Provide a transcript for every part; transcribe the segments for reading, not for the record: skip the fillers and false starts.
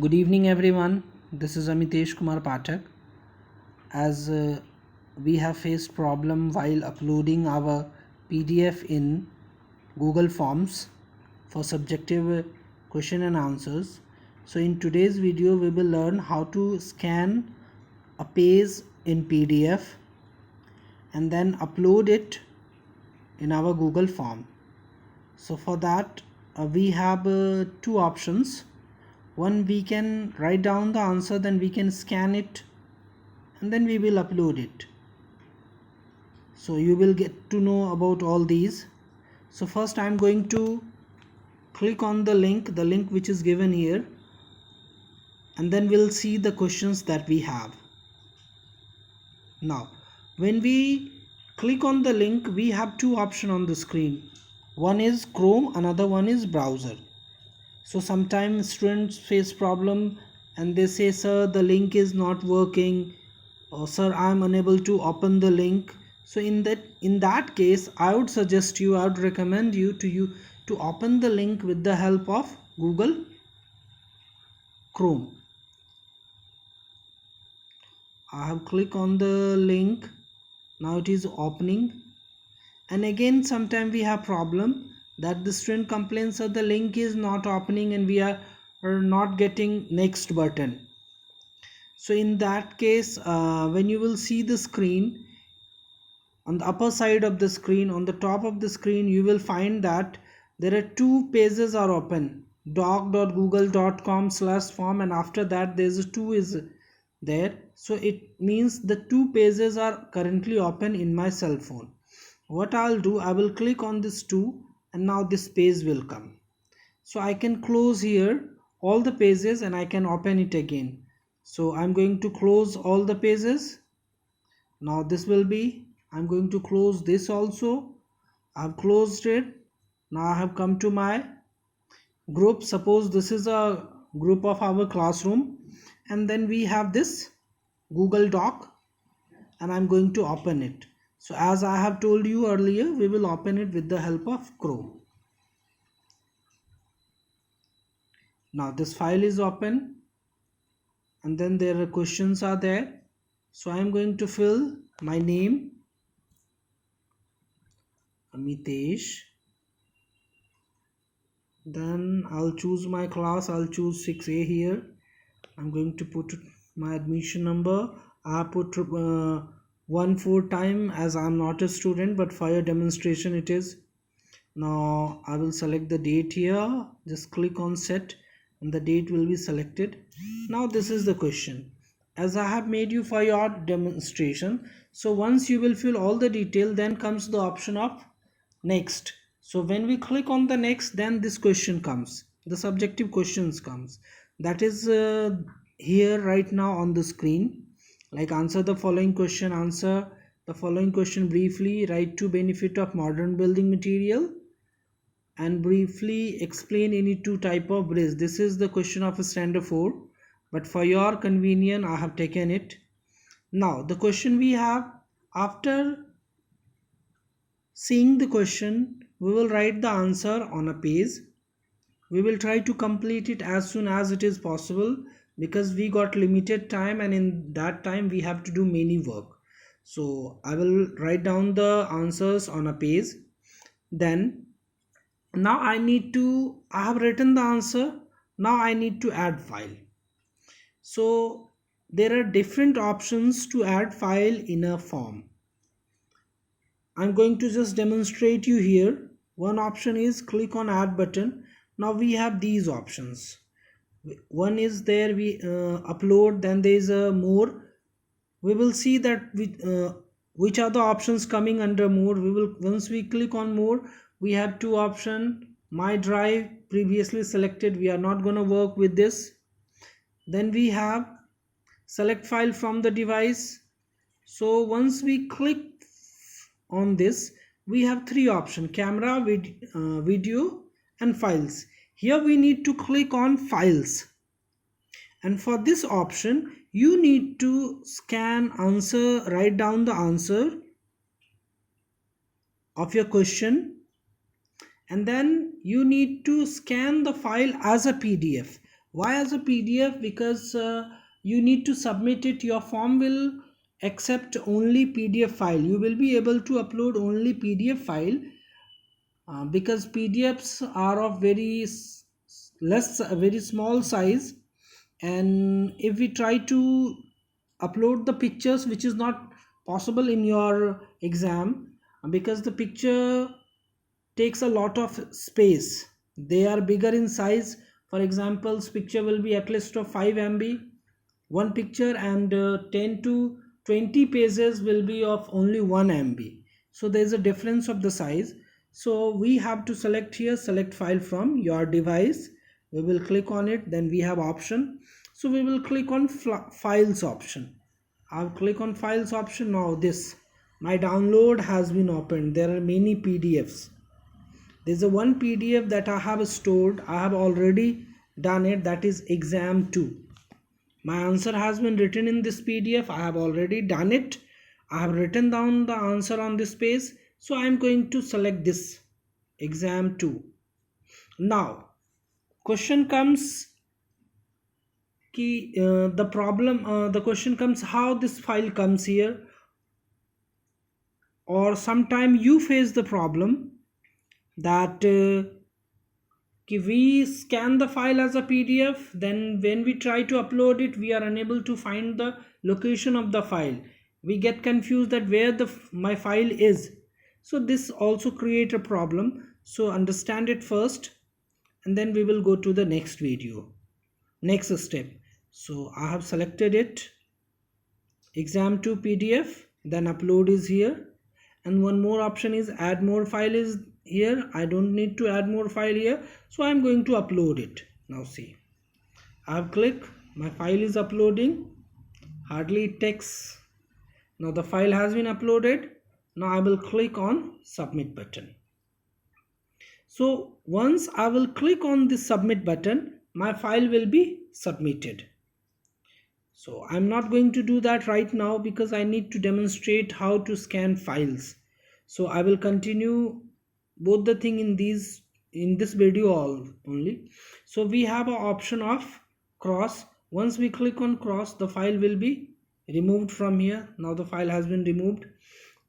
Good evening, everyone. This is Amitesh Kumar Pathak. As we have faced problem while uploading our PDF in Google Forms for subjective question and answers. So in today's video, we will learn how to scan a page in PDF and then upload it in our Google form. So for that, we have two options. One, we can write down the answer, then we can scan it and then we will upload it. So you will get to know about all these. So first I'm going to click on the link which is given here, and then we'll see the questions that we have. Now when we click on the link, we have two options on the screen. One is Chrome, another one is browser. So sometimes students face problem and they say, sir, the link is not working, or sir, I am unable to open the link. So in that case, I would recommend you to open the link with the help of Google Chrome. I have clicked on the link. Now it is opening. And again, sometimes we have problem that the student complains that the link is not opening and we are not getting next button. So in that case, when you will see the screen, on the upper side of the screen, on the top of the screen, you will find that there are two pages are open: doc.google.com/form, and after that there's a 2 is there. So it means the two pages are currently open in my cell phone. What I'll do, I will click on this 2 and now this page will come. So I can close here all the pages and I can open it again. So I'm going to close all the pages. Now this will be, I'm going to close this also. I've closed it. Now I have come to my group. Suppose this is a group of our classroom, and then we have this Google Doc and I'm going to open it. So as I have told you earlier, we will open it with the help of Chrome. Now this file is open and then there are questions are there. So I am going to fill my name, Amitesh. Then I'll choose my class. I'll choose 6A here. I'm going to put my admission number. I put 1/4 time as I'm not a student, but for your demonstration it is. Now I will select the date here. Just click on set and the date will be selected. Now this is the question. As I have made you for your demonstration, so once you will fill all the detail, then comes the option of next. So when we click on the next, then this question comes, the subjective questions comes. That is here right now on the screen. Like, answer the following question, answer the following question briefly, write to benefit of modern building material, and briefly explain any two type of bridge. This is the question of a standard 4, but for your convenience I have taken it. Now the question we have, after seeing the question, we will write the answer on a page. We will try to complete it as soon as it is possible because we got limited time and in that time we have to do many work. So I will write down the answers on a page. Then now I have written the answer. Now I need to add file. So there are different options to add file in a form. I'm going to just demonstrate you here. One option is click on add button. Now we have these options. One is there, we upload, then there is a more. We will see that which are the options coming under more. Once we click on more, we have two options. My drive previously selected, we are not going to work with this. Then we have select file from the device. So once we click on this, we have three options: camera, video and files. Here we need to click on files, and for this option you need to scan answer, write down the answer of your question, and then you need to scan the file as a PDF. Why as a PDF? Because you need to submit it. Your form will accept only PDF file. You will be able to upload only PDF file, because PDFs are of very small size, and if we try to upload the pictures, which is not possible in your exam, because the picture takes a lot of space. They are bigger in size. For example, picture will be at least of 5 MB one picture, and 10 to 20 pages will be of only 1 MB. So there is a difference of the size. So we have to select here, select file from your device. We will click on it, then we have option. So we will click on files option. I'll click on files option. Now this, my download has been opened. There are many PDFs. There's a one PDF that I have stored. I have already done it. That is exam 2. My answer has been written in this PDF. I have already done it. I have written down the answer on this page. So I am going to select this exam 2. Now question comes the question comes how this file comes here, or sometime you face the problem that we scan the file as a PDF, then when we try to upload it, we are unable to find the location of the file. We get confused that where my file is. So this also create a problem. So understand it first, and then we will go to the next video, next step. So I have selected it, exam 2 PDF, then upload is here, and one more option is add more file is here. I don't need to add more file here, so I'm going to upload it. Now see, I have clicked, my file is uploading, hardly it takes. Now the file has been uploaded. Now I will click on submit button. So once I will click on this submit button, my file will be submitted. So I'm not going to do that right now because I need to demonstrate how to scan files. So I will continue both the thing in this video only. So we have an option of cross. Once we click on cross, the file will be removed from here. Now the file has been removed.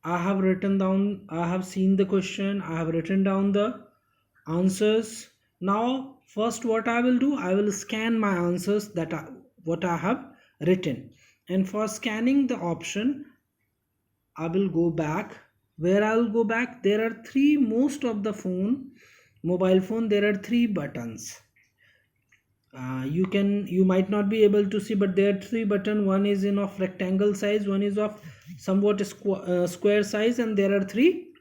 I have written down, I have seen the question, I have written down the answers. Now first what I will do, I will scan my answers what I have written, and for scanning the option I will go back. Where I will go back, there are three, most of the mobile phone there are three buttons. You might not be able to see, but there are three buttons. One is in of rectangle size, one is of somewhat square size, and there are three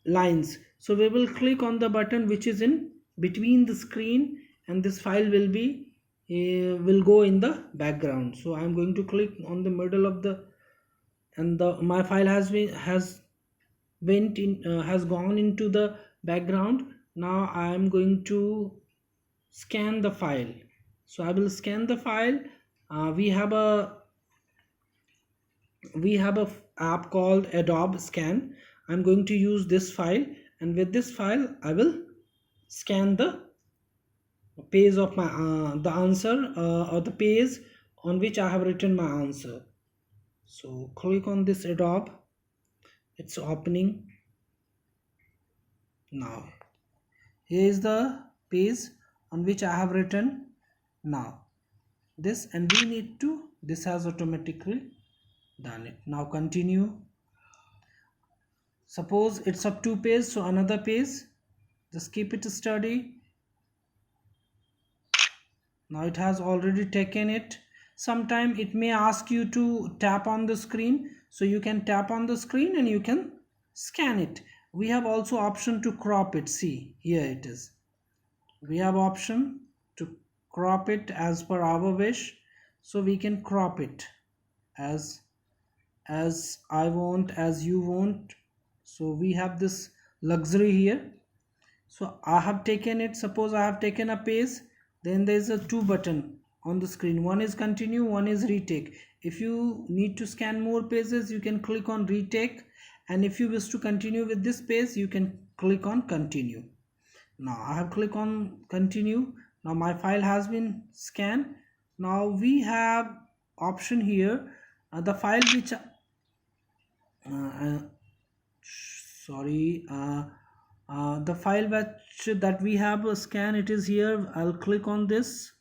lines. So we will click on the button which is in between the screen, and this file will go in the background. So I'm going to click on the middle of the, and my file has gone into the background. Now I am going to scan the file. So I will scan the file. We have a app called Adobe Scan. I'm going to use this file, and with this file I will scan the page of my the answer, or the page on which I have written my answer. So click on this Adobe, it's opening. Now here is the page on which I have written now this, and we need to, this has automatically done it. Now continue. Suppose it's up 2 page, so another page, just keep it steady. Now it has already taken it. Sometime it may ask you to tap on the screen, so you can tap on the screen and you can scan it. We have also option to crop it. See, here it is. We have option to crop it as per our wish, so we can crop it as I want, as you want. So we have this luxury here. So I have taken it, suppose I have taken a page, then there is a 2 button on the screen. One is continue, one is retake. If you need to scan more pages, you can click on retake, and if you wish to continue with this page, you can click on continue. Now I have clicked on continue. Now my file has been scanned. Now we have option here, the file which uh, sorry the file which that we have a scan, it is here. I'll click on this.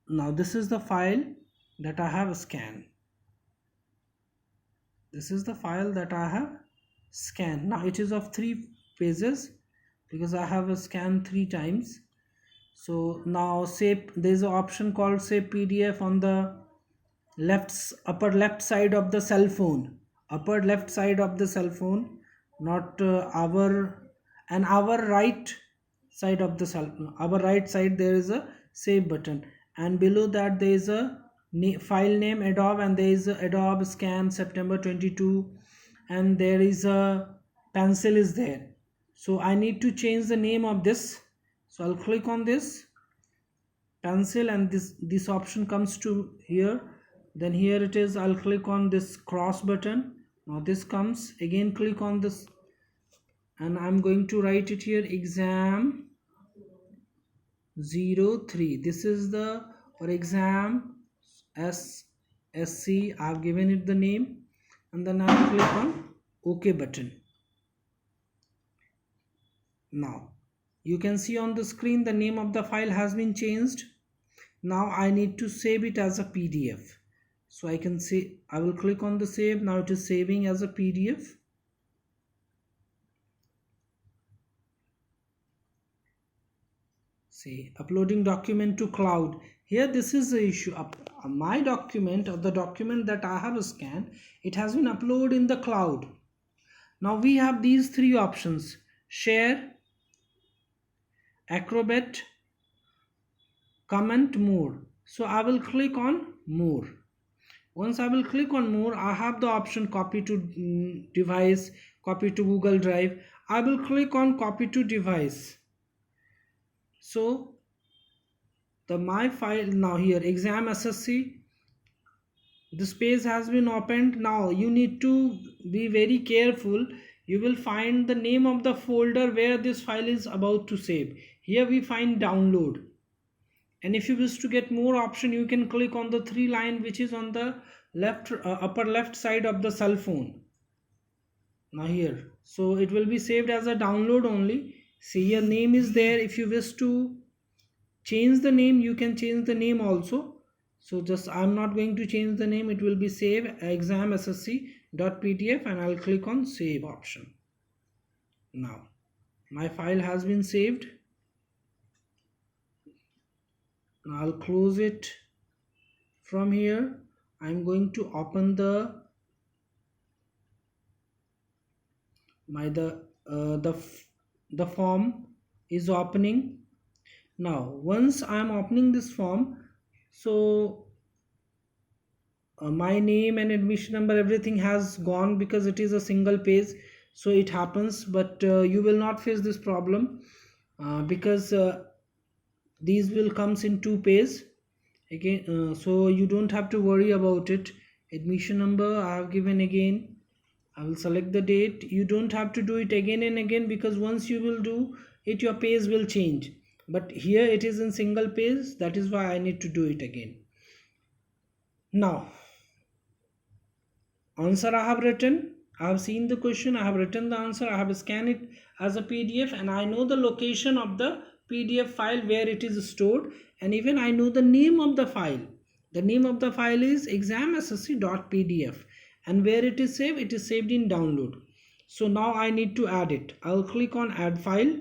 Now this is the file that I have scanned. This is the file that I have scanned. Now it is of 3 pages because I have scanned 3 times. So now save, there is an option called save PDF on the upper left side of the cell phone. Upper left side of the cell phone, not our right side of the cell, our right side there is a save button, and below that there is a file name Adobe, and there is a Adobe Scan September 22, and there is a pencil is there. So I need to change the name of this, so I'll click on this pencil, and this option comes to here. Then here it is, I'll click on this cross button. Now this comes again, click on this, and I'm going to write it here, exam 03. This is the or exam SC. I've given it the name, and then I'll click on OK button. Now you can see on the screen the name of the file has been changed. Now I need to save it as a PDF. So I can say, I will click on the save. Now it is saving as a PDF. Say uploading document to cloud. Here this is the issue. My document, or the document that I have scanned, it has been uploaded in the cloud. Now we have these 3 options: share, Acrobat, comment, more. So I will click on more. Once I will click on more, I have the option copy to device, copy to Google Drive. I will click on copy to device. So my file, now here exam SSC, this page has been opened. Now you need to be very careful. You will find the name of the folder where this file is about to save. Here we find download, and if you wish to get more option, you can click on the 3 line which is on the left upper left side of the cell phone. Now here, so it will be saved as a download only. See, your name is there. If you wish to change the name, you can change the name also. So just, I'm not going to change the name. It will be save exam ssc.pdf, and I'll click on save option. Now my file has been saved. Now I'll close it. From here I'm going to open the form is opening. Now once I'm opening this form, so my name and admission number, everything has gone because it is a single page. So it happens, but you will not face this problem because these will comes in 2 pages again, so you don't have to worry about it. Admission number I have given again. I will select the date. You don't have to do it again and again, because once you will do it, your page will change. But here it is in single page, that is why I need to do it again. Now answer I have written. I have seen the question, I have written the answer, I have scanned it as a PDF, and I know the location of the PDF file where it is stored, and even I know the name of the file. The name of the file is examssc.pdf, and where it is saved in download. So now I need to add it. I'll click on add file.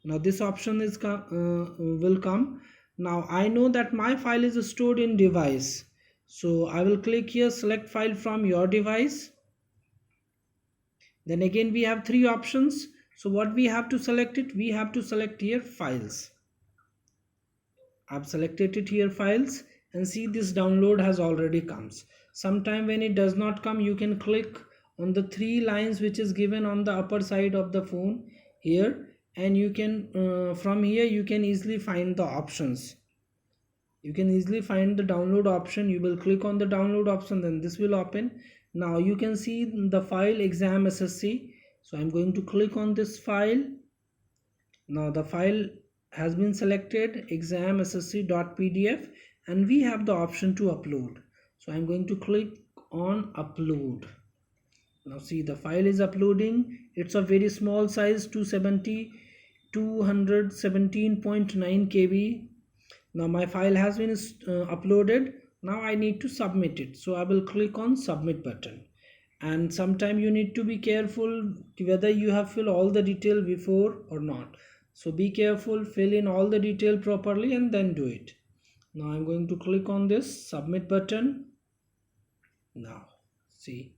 Now this option is will come. Now I know that my file is stored in device, so I will click here, select file from your device. Then again we have 3 options. So what we have to select it, we have to select here files. I've selected it here, files, and see this download has already comes. Sometime when it does not come, you can click on the 3 lines which is given on the upper side of the phone here, and you can from here you can easily find the options. You can easily find the download option. You will click on the download option, then this will open. Now you can see the file exam SSC. So I'm going to click on this file, Now the file has been selected, examssc.pdf, and we have the option to upload. So I'm going to click on upload. Now see, the file is uploading. It's a very small size, 217.9 KB. Now my file has been uploaded. Now I need to submit it, so I will click on submit button. And sometime you need to be careful whether you have filled all the detail before or not. So be careful, fill in all the detail properly and then do it. Now I'm going to click on this submit button. Now see,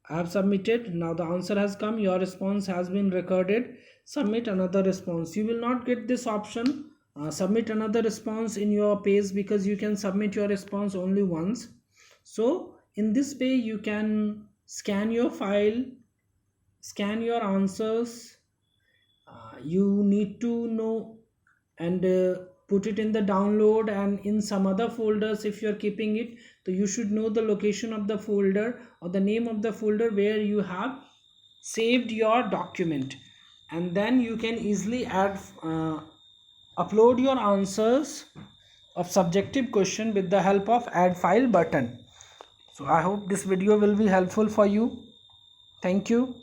I have submitted. Now the answer has come. Your response has been recorded. Submit another response. You will not get this option, submit another response in your page, because you can submit your response only once. So in this way you can scan your file, scan your answers. You need to know and put it in the download and in some other folders. If you're keeping it, so you should know the location of the folder or the name of the folder where you have saved your document, and then you can easily add upload your answers of subjective question with the help of add file button. So I hope this video will be helpful for you. Thank you.